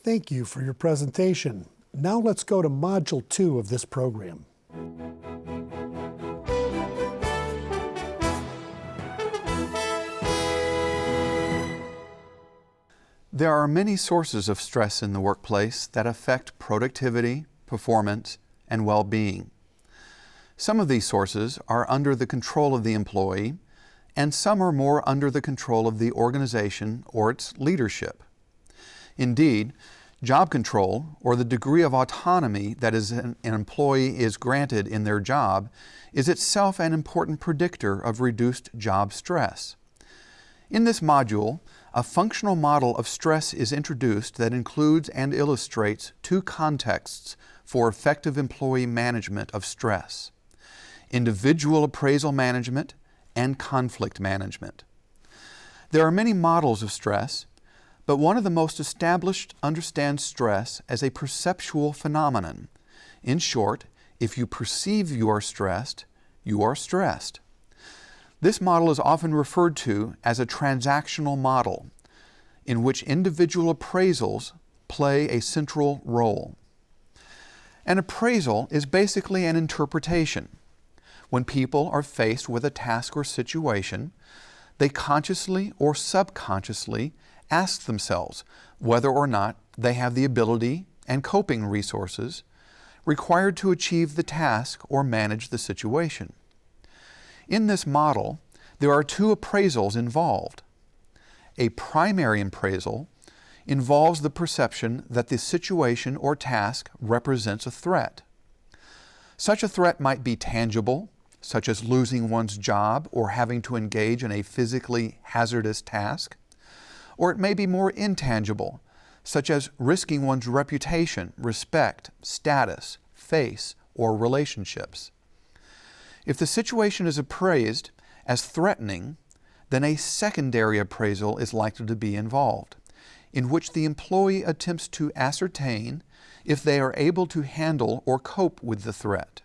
Thank you for your presentation. Now let's go to Module 2 of this program. There are many sources of stress in the workplace that affect productivity, performance, and well-being. Some of these sources are under the control of the employee, and some are more under the control of the organization or its leadership. Indeed, job control, or the degree of autonomy that an employee is granted in their job, is itself an important predictor of reduced job stress. In this module, a functional model of stress is introduced that includes and illustrates two contexts for effective employee management of stress: individual appraisal management and conflict management. There are many models of stress, but one of the most established understands stress as a perceptual phenomenon. In short, if you perceive you are stressed, you are stressed. This model is often referred to as a transactional model, in which individual appraisals play a central role. An appraisal is basically an interpretation. When people are faced with a task or situation, they consciously or subconsciously ask themselves whether or not they have the ability and coping resources required to achieve the task or manage the situation. In this model, there are two appraisals involved. A primary appraisal involves the perception that the situation or task represents a threat. Such a threat might be tangible, such as losing one's job or having to engage in a physically hazardous task, or it may be more intangible, such as risking one's reputation, respect, status, face, or relationships. If the situation is appraised as threatening, then a secondary appraisal is likely to be involved, in which the employee attempts to ascertain if they are able to handle or cope with the threat.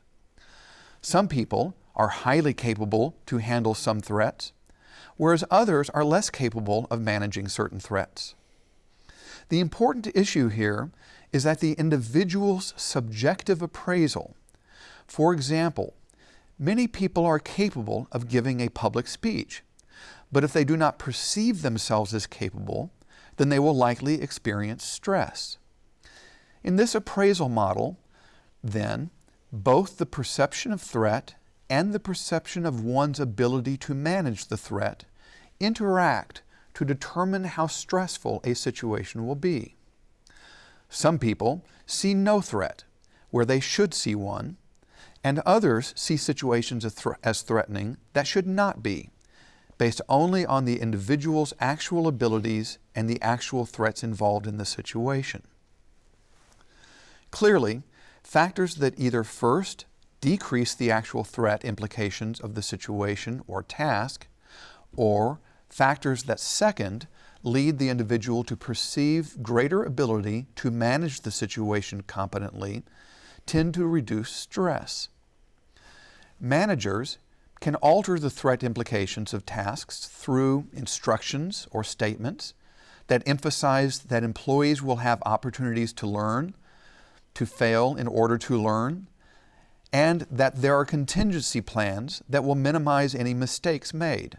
Some people are highly capable to handle some threats, whereas others are less capable of managing certain threats. The important issue here is that the individual's subjective appraisal. For example, many people are capable of giving a public speech, but if they do not perceive themselves as capable, then they will likely experience stress. In this appraisal model, then, both the perception of threat and the perception of one's ability to manage the threat interact to determine how stressful a situation will be. Some people see no threat where they should see one, and others see situations as threatening that should not be, based only on the individual's actual abilities and the actual threats involved in the situation. Clearly, factors that either first decrease the actual threat implications of the situation or task, or factors that second lead the individual to perceive greater ability to manage the situation competently, tend to reduce stress. Managers can alter the threat implications of tasks through instructions or statements that emphasize that employees will have opportunities to learn, to fail in order to learn, and that there are contingency plans that will minimize any mistakes made.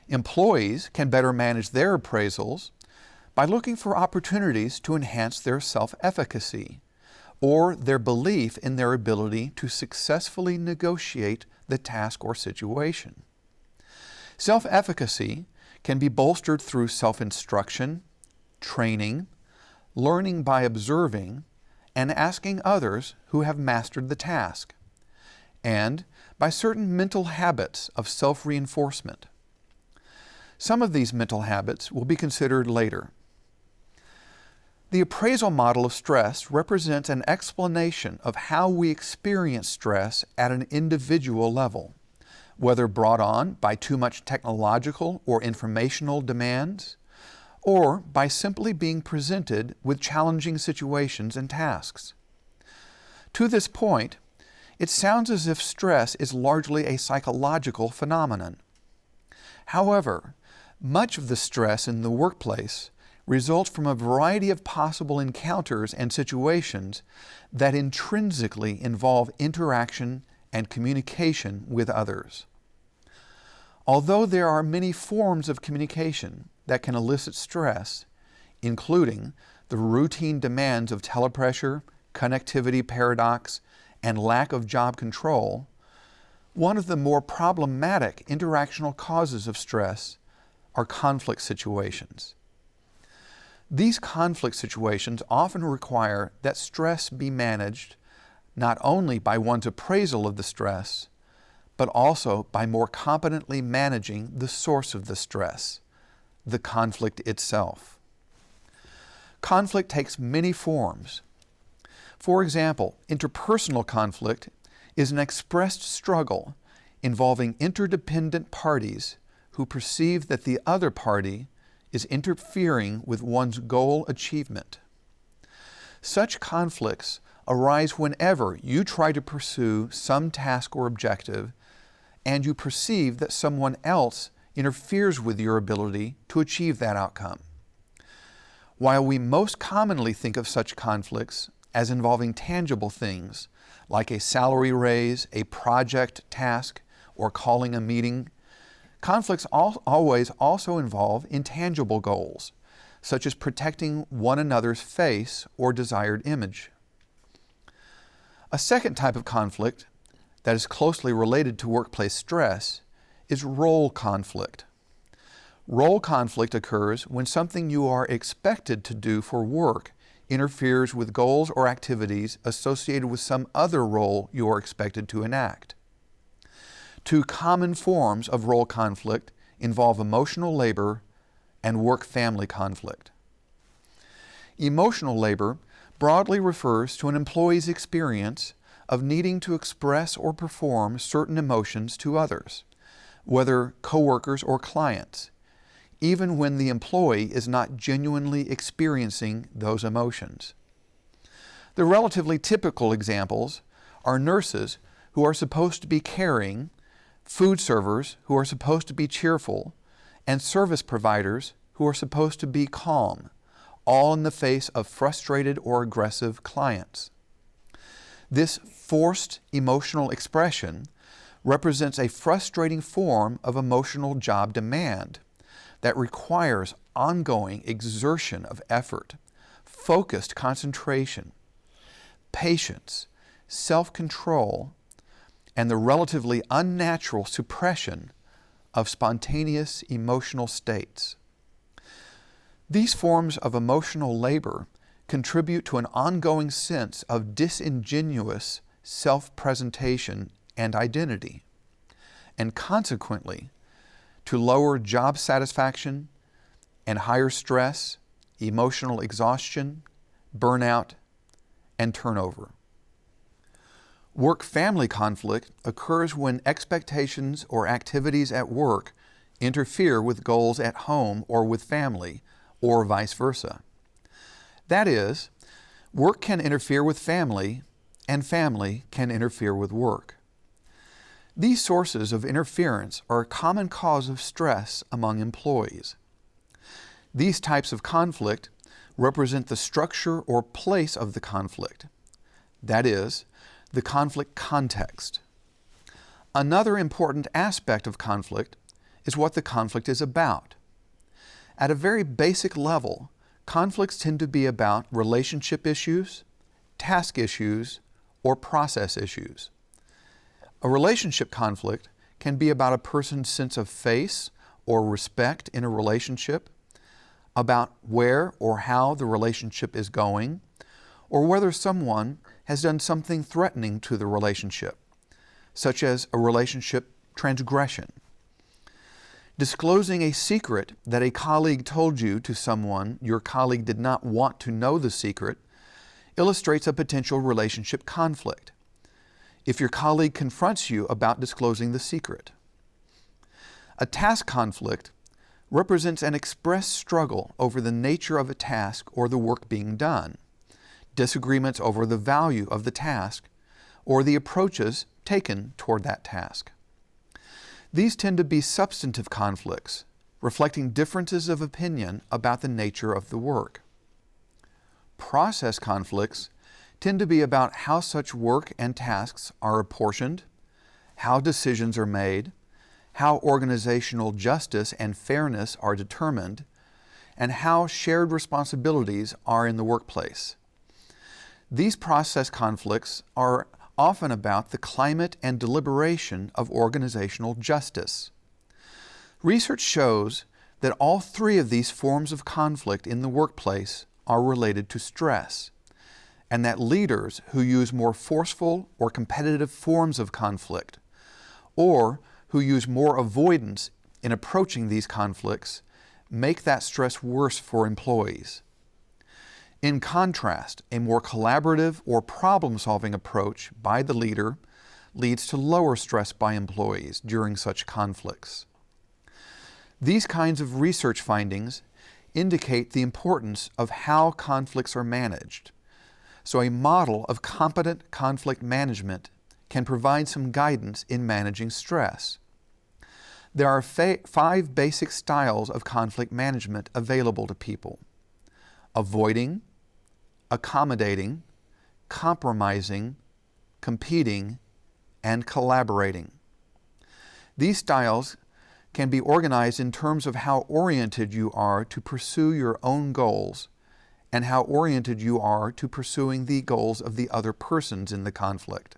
Employees can better manage their appraisals by looking for opportunities to enhance their self-efficacy or their belief in their ability to successfully negotiate the task or situation. Self-efficacy can be bolstered through self-instruction, training, learning by observing, and asking others who have mastered the task, and by certain mental habits of self-reinforcement. Some of these mental habits will be considered later. The appraisal model of stress represents an explanation of how we experience stress at an individual level, whether brought on by too much technological or informational demands, or by simply being presented with challenging situations and tasks. To this point, it sounds as if stress is largely a psychological phenomenon. However, much of the stress in the workplace results from a variety of possible encounters and situations that intrinsically involve interaction and communication with others. Although there are many forms of communication that can elicit stress, including the routine demands of telepressure, connectivity paradox, and lack of job control, one of the more problematic interactional causes of stress are conflict situations. These conflict situations often require that stress be managed not only by one's appraisal of the stress, but also by more competently managing the source of the stress, the conflict itself. Conflict takes many forms. For example, interpersonal conflict is an expressed struggle involving interdependent parties who perceive that the other party is interfering with one's goal achievement. Such conflicts arise whenever you try to pursue some task or objective and you perceive that someone else interferes with your ability to achieve that outcome. While we most commonly think of such conflicts as involving tangible things, like a salary raise, a project task, or calling a meeting, conflicts always also involve intangible goals, such as protecting one another's face or desired image. A second type of conflict that is closely related to workplace stress is role conflict. Role conflict occurs when something you are expected to do for work interferes with goals or activities associated with some other role you are expected to enact. Two common forms of role conflict involve emotional labor and work-family conflict. Emotional labor broadly refers to an employee's experience of needing to express or perform certain emotions to others, whether coworkers or clients, even when the employee is not genuinely experiencing those emotions. The relatively typical examples are nurses who are supposed to be caring, food servers who are supposed to be cheerful, and service providers who are supposed to be calm, all in the face of frustrated or aggressive clients. This forced emotional expression represents a frustrating form of emotional job demand that requires ongoing exertion of effort, focused concentration, patience, self-control, and the relatively unnatural suppression of spontaneous emotional states. These forms of emotional labor contribute to an ongoing sense of disingenuous self-presentation and identity, and consequently to lower job satisfaction and higher stress, emotional exhaustion, burnout, and turnover. Work-family conflict occurs when expectations or activities at work interfere with goals at home or with family, or vice versa. That is, work can interfere with family, and family can interfere with work. These sources of interference are a common cause of stress among employees. These types of conflict represent the structure or place of the conflict, that is, the conflict context. Another important aspect of conflict is what the conflict is about. At a very basic level, conflicts tend to be about relationship issues, task issues, or process issues. A relationship conflict can be about a person's sense of face or respect in a relationship, about where or how the relationship is going, or whether someone has done something threatening to the relationship, such as a relationship transgression. Disclosing a secret that a colleague told you to someone your colleague did not want to know the secret illustrates a potential relationship conflict if your colleague confronts you about disclosing the secret. A task conflict represents an expressed struggle over the nature of a task or the work being done, disagreements over the value of the task, or the approaches taken toward that task. These tend to be substantive conflicts reflecting differences of opinion about the nature of the work. Process conflicts tend to be about how such work and tasks are apportioned, how decisions are made, how organizational justice and fairness are determined, and how shared responsibilities are in the workplace. These process conflicts are often about the climate and deliberation of organizational justice. Research shows that all three of these forms of conflict in the workplace are related to stress, and that leaders who use more forceful or competitive forms of conflict, or who use more avoidance in approaching these conflicts, make that stress worse for employees. In contrast, a more collaborative or problem-solving approach by the leader leads to lower stress by employees during such conflicts. These kinds of research findings indicate the importance of how conflicts are managed. So a model of competent conflict management can provide some guidance in managing stress. There are 5 basic styles of conflict management available to people: avoiding, accommodating, compromising, competing, and collaborating. These styles can be organized in terms of how oriented you are to pursue your own goals and how oriented you are to pursuing the goals of the other persons in the conflict.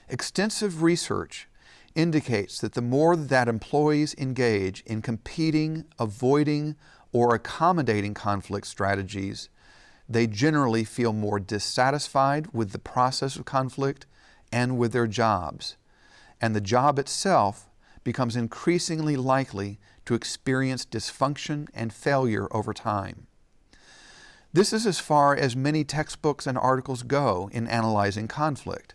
Extensive research indicates that the more that employees engage in competing, avoiding, or accommodating conflict strategies, they generally feel more dissatisfied with the process of conflict and with their jobs, and the job itself becomes increasingly likely to experience dysfunction and failure over time. This is as far as many textbooks and articles go in analyzing conflict.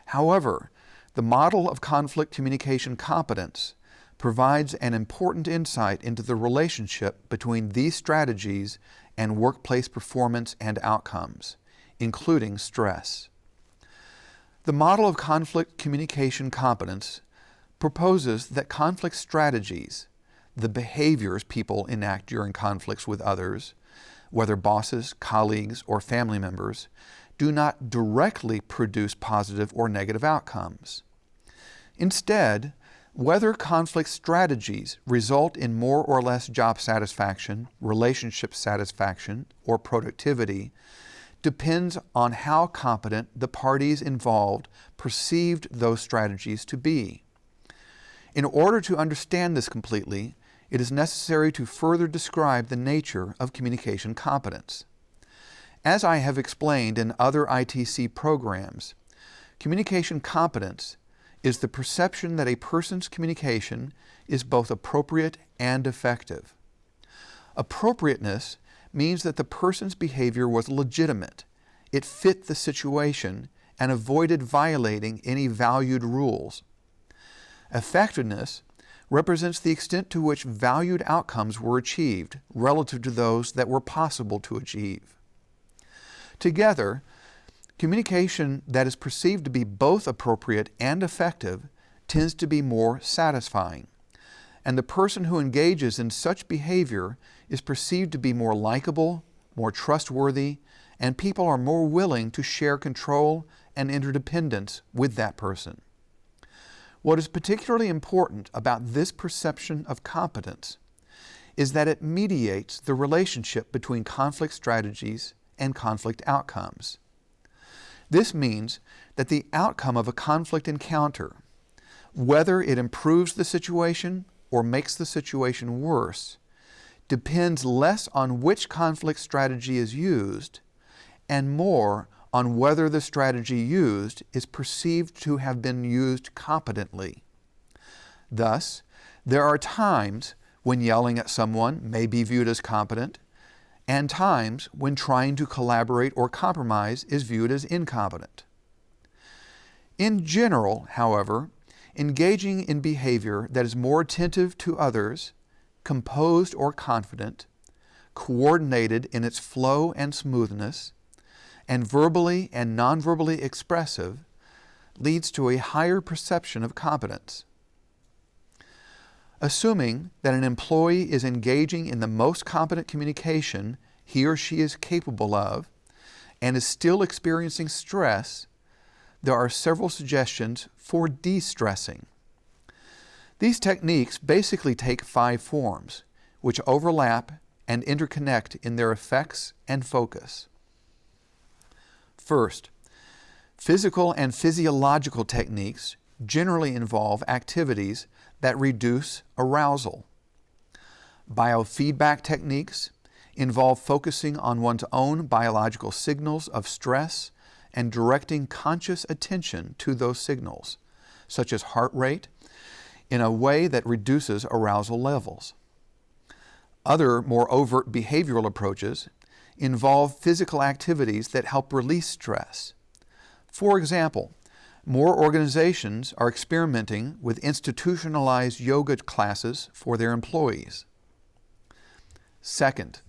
However, the model of conflict communication competence provides an important insight into the relationship between these strategies and workplace performance and outcomes, including stress. The model of conflict communication competence proposes that conflict strategies, the behaviors people enact during conflicts with others, whether bosses, colleagues, or family members, do not directly produce positive or negative outcomes. Instead, whether conflict strategies result in more or less job satisfaction, relationship satisfaction, or productivity depends on how competent the parties involved perceived those strategies to be. In order to understand this completely, it is necessary to further describe the nature of communication competence. As I have explained in other ITC programs, communication competence is the perception that a person's communication is both appropriate and effective. Appropriateness means that the person's behavior was legitimate, it fit the situation, and avoided violating any valued rules. Effectiveness represents the extent to which valued outcomes were achieved relative to those that were possible to achieve. Together, communication that is perceived to be both appropriate and effective tends to be more satisfying, and the person who engages in such behavior is perceived to be more likable, more trustworthy, and people are more willing to share control and interdependence with that person. What is particularly important about this perception of competence is that it mediates the relationship between conflict strategies and conflict outcomes. This means that the outcome of a conflict encounter, whether it improves the situation or makes the situation worse, depends less on which conflict strategy is used and more on whether the strategy used is perceived to have been used competently. Thus, there are times when yelling at someone may be viewed as competent, and times when trying to collaborate or compromise is viewed as incompetent. In general, however, engaging in behavior that is more attentive to others, composed or confident, coordinated in its flow and smoothness, and verbally and non-verbally expressive, leads to a higher perception of competence. Assuming that an employee is engaging in the most competent communication he or she is capable of and is still experiencing stress, there are several suggestions for de-stressing. These techniques basically take 5 forms, which overlap and interconnect in their effects and focus. First, physical and physiological techniques generally involve activities that reduce arousal. Biofeedback techniques involve focusing on one's own biological signals of stress and directing conscious attention to those signals, such as heart rate, in a way that reduces arousal levels. Other more overt behavioral approaches involve physical activities that help release stress. For example, more organizations are experimenting with institutionalized yoga classes for their employees. Second,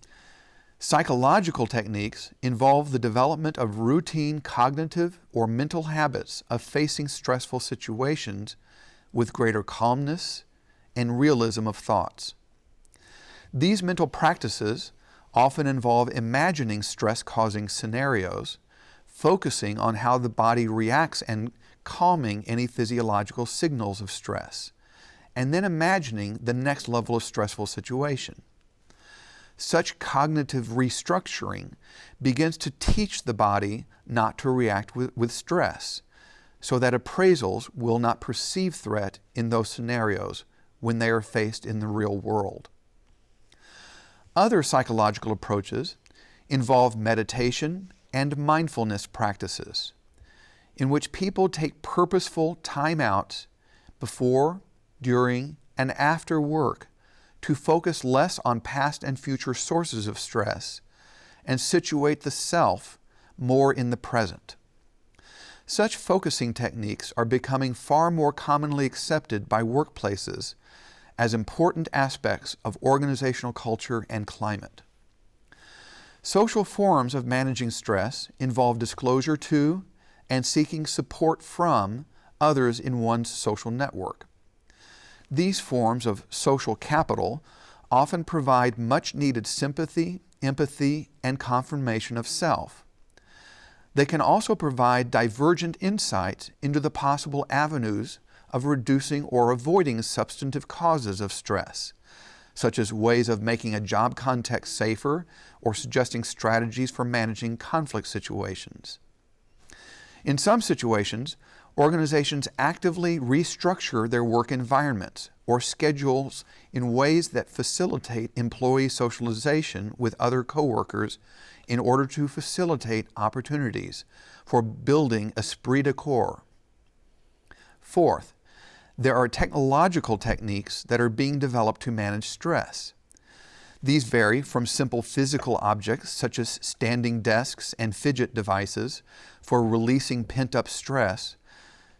psychological techniques involve the development of routine cognitive or mental habits of facing stressful situations with greater calmness and realism of thoughts. These mental practices often involve imagining stress-causing scenarios, focusing on how the body reacts and calming any physiological signals of stress, and then imagining the next level of stressful situation. Such cognitive restructuring begins to teach the body not to react with stress, so that appraisals will not perceive threat in those scenarios when they are faced in the real world. Other psychological approaches involve meditation and mindfulness practices, in which people take purposeful time out before, during, and after work to focus less on past and future sources of stress and situate the self more in the present. Such focusing techniques are becoming far more commonly accepted by workplaces as important aspects of organizational culture and climate. Social forms of managing stress involve disclosure to and seeking support from others in one's social network. These forms of social capital often provide much-needed sympathy, empathy, and confirmation of self. They can also provide divergent insights into the possible avenues of reducing or avoiding substantive causes of stress, such as ways of making a job context safer or suggesting strategies for managing conflict situations. In some situations, organizations actively restructure their work environments or schedules in ways that facilitate employee socialization with other coworkers in order to facilitate opportunities for building esprit de corps. Fourth, there are technological techniques that are being developed to manage stress. These vary from simple physical objects such as standing desks and fidget devices for releasing pent-up stress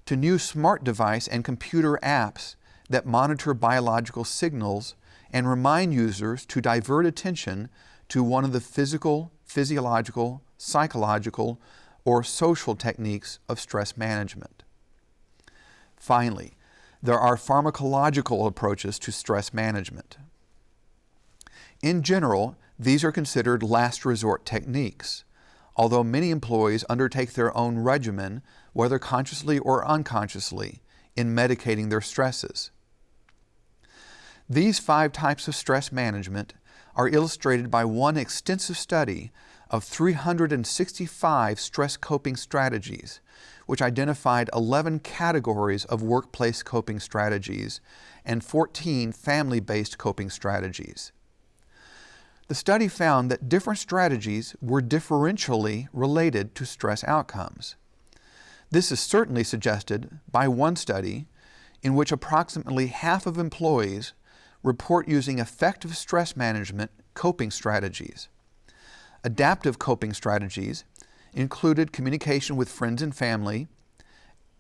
to new smart device and computer apps that monitor biological signals and remind users to divert attention to one of the physical, physiological, psychological, or social techniques of stress management. Finally, there are pharmacological approaches to stress management. In general, these are considered last resort techniques, although many employees undertake their own regimen, whether consciously or unconsciously, in medicating their stresses. These 5 types of stress management are illustrated by one extensive study of 365 stress coping strategies, which identified 11 categories of workplace coping strategies and 14 family-based coping strategies. The study found that different strategies were differentially related to stress outcomes. This is certainly suggested by one study in which approximately half of employees report using effective stress management coping strategies. Adaptive coping strategies included communication with friends and family,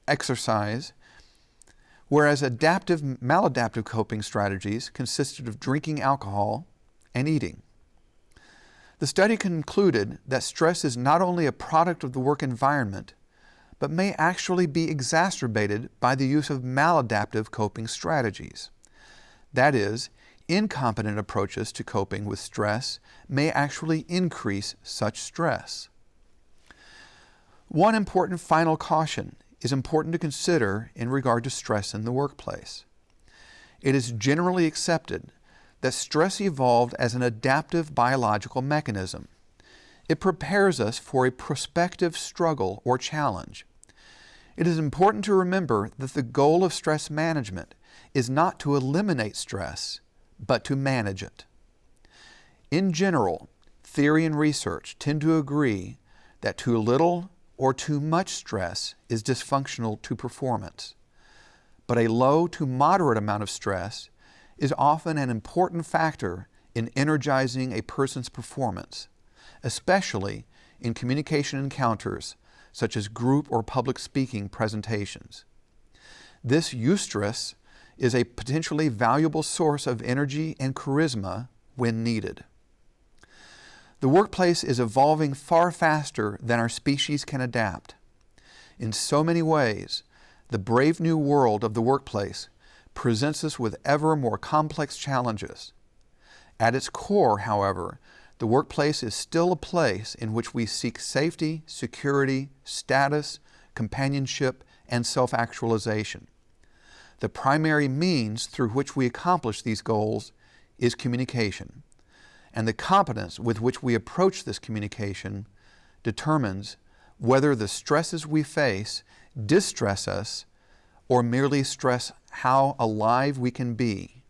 exercise, whereas maladaptive coping strategies consisted of drinking alcohol and eating. The study concluded that stress is not only a product of the work environment, but may actually be exacerbated by the use of maladaptive coping strategies. That is, incompetent approaches to coping with stress may actually increase such stress. One important final caution is important to consider in regard to stress in the workplace. It is generally accepted that stress evolved as an adaptive biological mechanism. It prepares us for a prospective struggle or challenge. It is important to remember that the goal of stress management is not to eliminate stress, but to manage it. In general, theory and research tend to agree that too little or too much stress is dysfunctional to performance. But a low to moderate amount of stress is often an important factor in energizing a person's performance, especially in communication encounters such as group or public speaking presentations. This eustress is a potentially valuable source of energy and charisma when needed. The workplace is evolving far faster than our species can adapt. In so many ways, the brave new world of the workplace presents us with ever more complex challenges. At its core, however, the workplace is still a place in which we seek safety, security, status, companionship, and self-actualization. The primary means through which we accomplish these goals is communication, and the competence with which we approach this communication determines whether the stresses we face distress us or merely stress how alive we can be.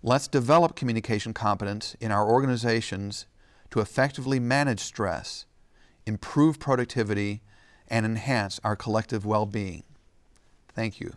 Let's develop communication competence in our organizations to effectively manage stress, improve productivity, and enhance our collective well-being. Thank you.